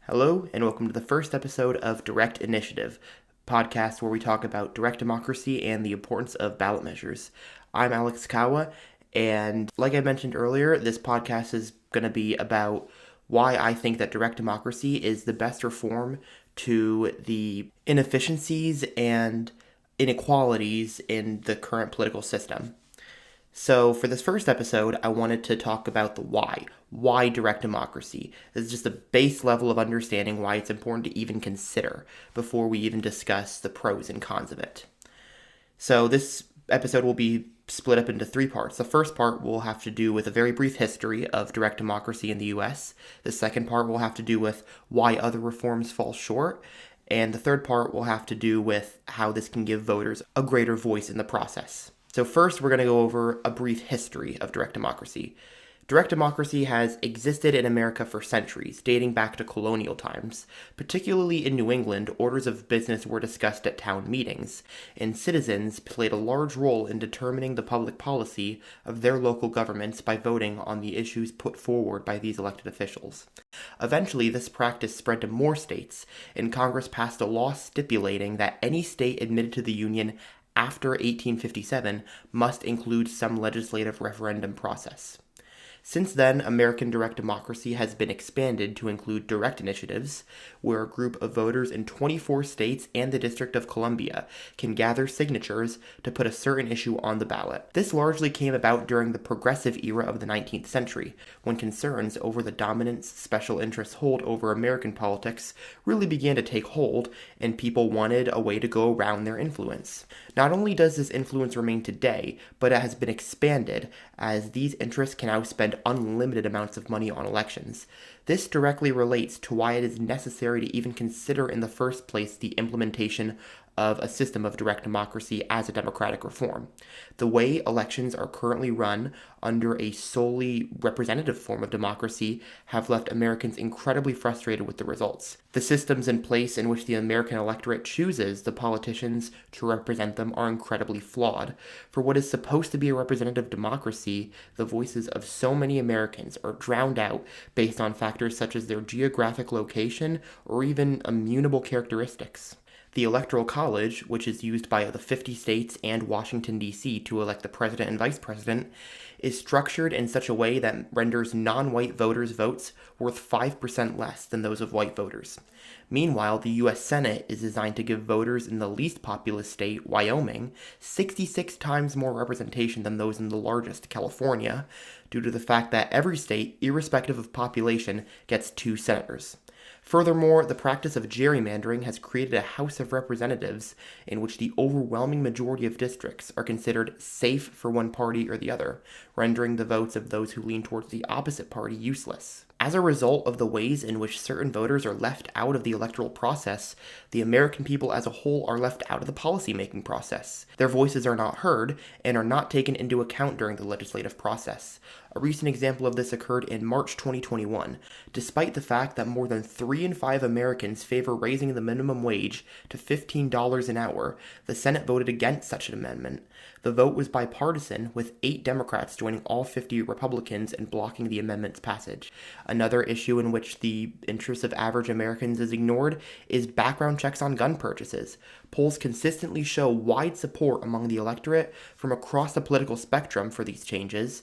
Hello, and welcome to the first episode of Direct Initiative, a podcast where we talk about direct democracy and the importance of ballot measures. I'm Alex Kawa, and like I mentioned earlier, this podcast is going to be about why I think that direct democracy is the best reform to the inefficiencies and inequalities in the current political system. So, for this first episode, I wanted to talk about the why. Why direct democracy? This is just a base level of understanding why it's important to even consider before we even discuss the pros and cons of it. So, this episode will be split up into three parts. The first part will have to do with a very brief history of direct democracy in the US. The second part will have to do with why other reforms fall short. And the third part will have to do with how this can give voters a greater voice in the process. So first, we're going to go over a brief history of direct democracy. Direct democracy has existed in America for centuries, dating back to colonial times. Particularly in New England, orders of business were discussed at town meetings, and citizens played a large role in determining the public policy of their local governments by voting on the issues put forward by these elected officials. Eventually, this practice spread to more states, and Congress passed a law stipulating that any state admitted to the Union after 1857 must include some legislative referendum process. Since then, American direct democracy has been expanded to include direct initiatives, where a group of voters in 24 states and the District of Columbia can gather signatures to put a certain issue on the ballot. This largely came about during the progressive era of the 19th century, when concerns over the dominance special interests hold over American politics really began to take hold, and people wanted a way to go around their influence. Not only does this influence remain today, but it has been expanded, as these interests can now spend unlimited amounts of money on elections. This directly relates to why it is necessary to even consider in the first place the implementation of a system of direct democracy as a democratic reform. The way elections are currently run under a solely representative form of democracy have left Americans incredibly frustrated with the results. The systems in place in which the American electorate chooses the politicians to represent them are incredibly flawed. For what is supposed to be a representative democracy, the voices of so many Americans are drowned out based on factors such as their geographic location or even immutable characteristics. The Electoral College, which is used by the 50 states and Washington, D.C. to elect the president and vice president, is structured in such a way that renders non-white voters' votes worth 5% less than those of white voters. Meanwhile, the U.S. Senate is designed to give voters in the least populous state, Wyoming, 66 times more representation than those in the largest, California, due to the fact that every state, irrespective of population, gets 2 senators. Furthermore, the practice of gerrymandering has created a House of Representatives in which the overwhelming majority of districts are considered safe for one party or the other, rendering the votes of those who lean towards the opposite party useless. As a result of the ways in which certain voters are left out of the electoral process, the American people as a whole are left out of the policy-making process. Their voices are not heard and are not taken into account during the legislative process. A recent example of this occurred in March 2021. Despite the fact that more than 3 in 5 Americans favor raising the minimum wage to $15 an hour, the Senate voted against such an amendment. The vote was bipartisan, with 8 Democrats joining all 50 Republicans and blocking the amendment's passage. Another issue in which the interests of average Americans is ignored is background checks on gun purchases. Polls consistently show wide support among the electorate from across the political spectrum for these changes,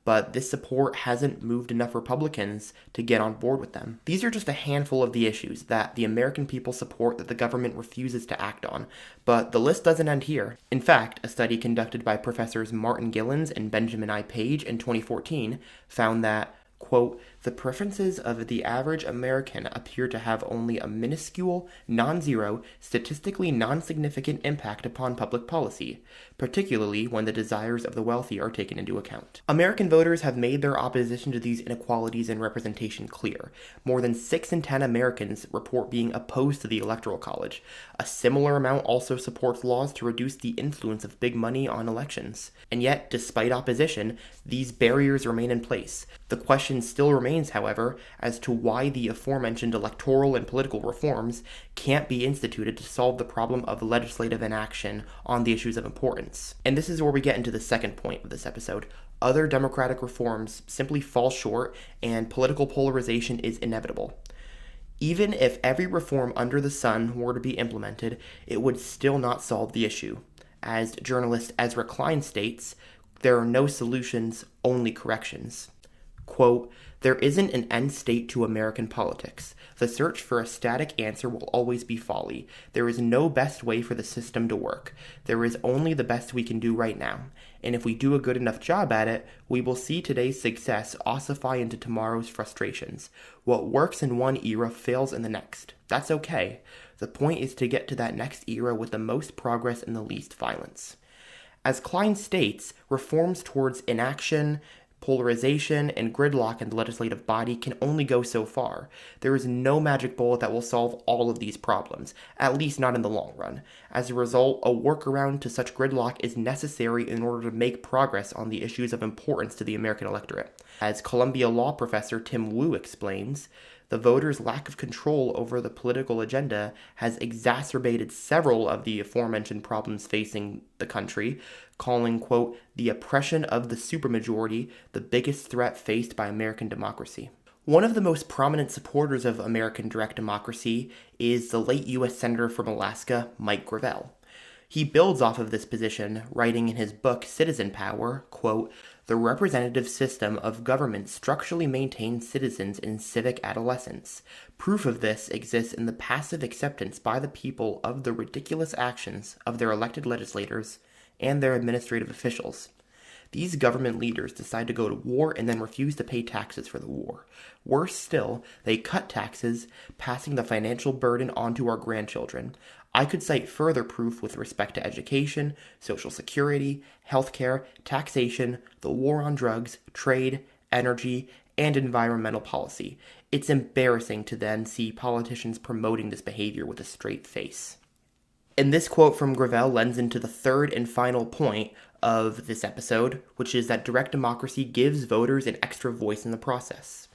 but this support hasn't moved enough Republicans to get on board with them. These are just a handful of the issues that the American people support that the government refuses to act on, but the list doesn't end here. In fact, a study conducted by Professors Martin Gillens and Benjamin I. Page in 2014 found that, quote, the preferences of the average American appear to have only a minuscule, non-zero, statistically non-significant impact upon public policy, particularly when the desires of the wealthy are taken into account. American voters have made their opposition to these inequalities in representation clear. More than 6 in 10 Americans report being opposed to the Electoral College. A similar amount also supports laws to reduce the influence of big money on elections. And yet, despite opposition, these barriers remain in place. The question still remains, however, as to why the aforementioned electoral and political reforms can't be instituted to solve the problem of legislative inaction on the issues of importance. And this is where we get into the second point of this episode. Other democratic reforms simply fall short, and political polarization is inevitable. Even if every reform under the sun were to be implemented, it would still not solve the issue. As journalist Ezra Klein states, there are no solutions, only corrections. Quote, there isn't an end state to American politics. The search for a static answer will always be folly. There is no best way for the system to work. There is only the best we can do right now. And if we do a good enough job at it, we will see today's success ossify into tomorrow's frustrations. What works in one era fails in the next. That's okay. The point is to get to that next era with the most progress and the least violence. As Klein states, reforms towards inaction, polarization, and gridlock in the legislative body can only go so far. There is no magic bullet that will solve all of these problems, at least not in the long run. As a result, a workaround to such gridlock is necessary in order to make progress on the issues of importance to the American electorate. As Columbia law professor Tim Wu explains, the voters' lack of control over the political agenda has exacerbated several of the aforementioned problems facing the country, calling, quote, the oppression of the supermajority the biggest threat faced by American democracy. One of the most prominent supporters of American direct democracy is the late U.S. Senator from Alaska, Mike Gravel. He builds off of this position, writing in his book Citizen Power, quote, the representative system of government structurally maintains citizens in civic adolescence. Proof of this exists in the passive acceptance by the people of the ridiculous actions of their elected legislators and their administrative officials. These government leaders decide to go to war and then refuse to pay taxes for the war. Worse still, they cut taxes, passing the financial burden onto our grandchildren. I could cite further proof with respect to education, Social Security, healthcare, taxation, the war on drugs, trade, energy, and environmental policy. It's embarrassing to then see politicians promoting this behavior with a straight face. And this quote from Gravel lends into the third and final point of this episode, which is that direct democracy gives voters an extra voice in the process.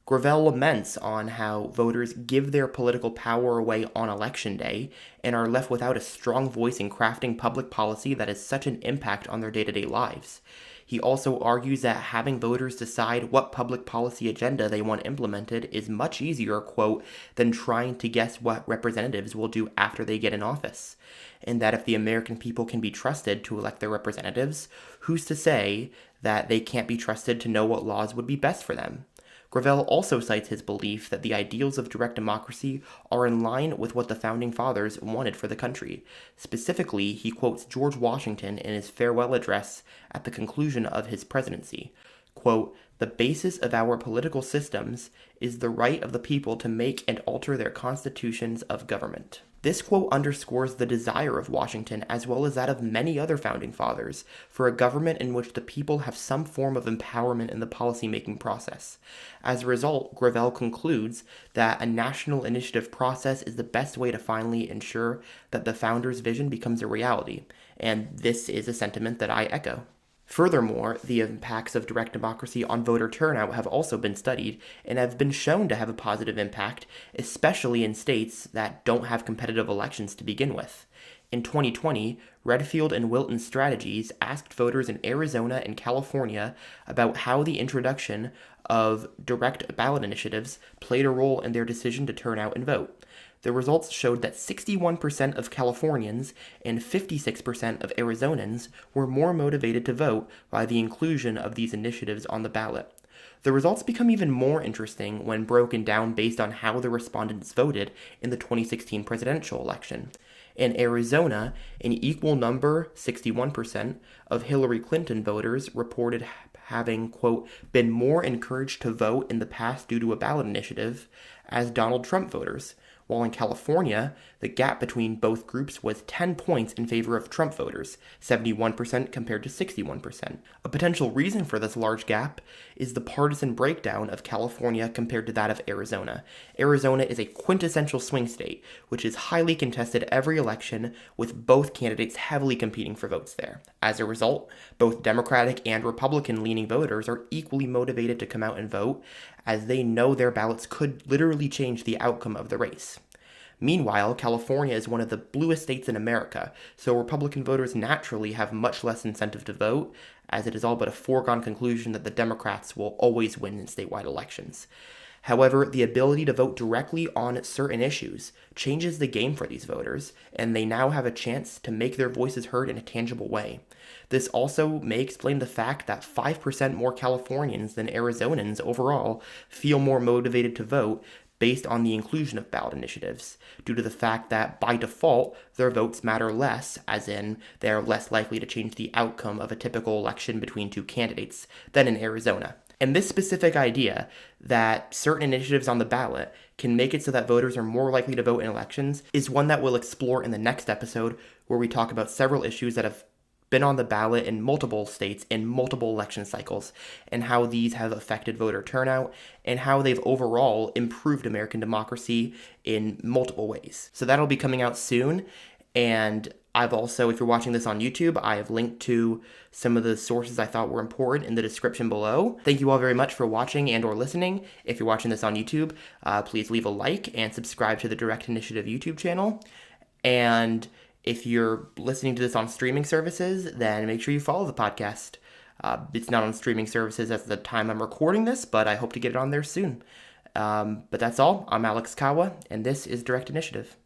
Gravel laments on how voters give their political power away on election day and are left without a strong voice in crafting public policy that has such an impact on their day-to-day lives. He also argues that having voters decide what public policy agenda they want implemented is much easier, quote, than trying to guess what representatives will do after they get in office. And that if the American people can be trusted to elect their representatives, who's to say that they can't be trusted to know what laws would be best for them? Gravel also cites his belief that the ideals of direct democracy are in line with what the Founding Fathers wanted for the country. Specifically, he quotes George Washington in his farewell address at the conclusion of his presidency. Quote, the basis of our political systems is the right of the people to make and alter their constitutions of government. This quote underscores the desire of Washington, as well as that of many other founding fathers, for a government in which the people have some form of empowerment in the policymaking process. As a result, Gravel concludes that a national initiative process is the best way to finally ensure that the founders' vision becomes a reality, and this is a sentiment that I echo. Furthermore, the impacts of direct democracy on voter turnout have also been studied and have been shown to have a positive impact, especially in states that don't have competitive elections to begin with. In 2020, Redfield and Wilton Strategies asked voters in Arizona and California about how the introduction of direct ballot initiatives played a role in their decision to turn out and vote. The results showed that 61% of Californians and 56% of Arizonans were more motivated to vote by the inclusion of these initiatives on the ballot. The results become even more interesting when broken down based on how the respondents voted in the 2016 presidential election. In Arizona, an equal number, 61%, of Hillary Clinton voters reported having, quote, been more encouraged to vote in the past due to a ballot initiative as Donald Trump voters, while in California, the gap between both groups was 10 points in favor of Trump voters, 71% compared to 61%. A potential reason for this large gap is the partisan breakdown of California compared to that of Arizona. Arizona is a quintessential swing state, which is highly contested every election, with both candidates heavily competing for votes there. As a result, both Democratic and Republican-leaning voters are equally motivated to come out and vote, as they know their ballots could literally change the outcome of the race. Meanwhile, California is one of the bluest states in America, so Republican voters naturally have much less incentive to vote, as it is all but a foregone conclusion that the Democrats will always win in statewide elections. However, the ability to vote directly on certain issues changes the game for these voters, and they now have a chance to make their voices heard in a tangible way. This also may explain the fact that 5% more Californians than Arizonans overall feel more motivated to vote based on the inclusion of ballot initiatives, due to the fact that by default, their votes matter less, as in they are less likely to change the outcome of a typical election between two candidates than in Arizona. And this specific idea that certain initiatives on the ballot can make it so that voters are more likely to vote in elections is one that we'll explore in the next episode, where we talk about several issues that have been on the ballot in multiple states in multiple election cycles, and how these have affected voter turnout, and how they've overall improved American democracy in multiple ways. So that'll be coming out soon, and I've also, if you're watching this on YouTube, I have linked to some of the sources I thought were important in the description below. Thank you all very much for watching and or listening. If you're watching this on YouTube, please leave a like and subscribe to the Direct Initiative YouTube channel. And if you're listening to this on streaming services, then make sure you follow the podcast. It's not on streaming services at the time I'm recording this, but I hope to get it on there soon. But that's all. I'm Alex Kawa, and this is Direct Initiative.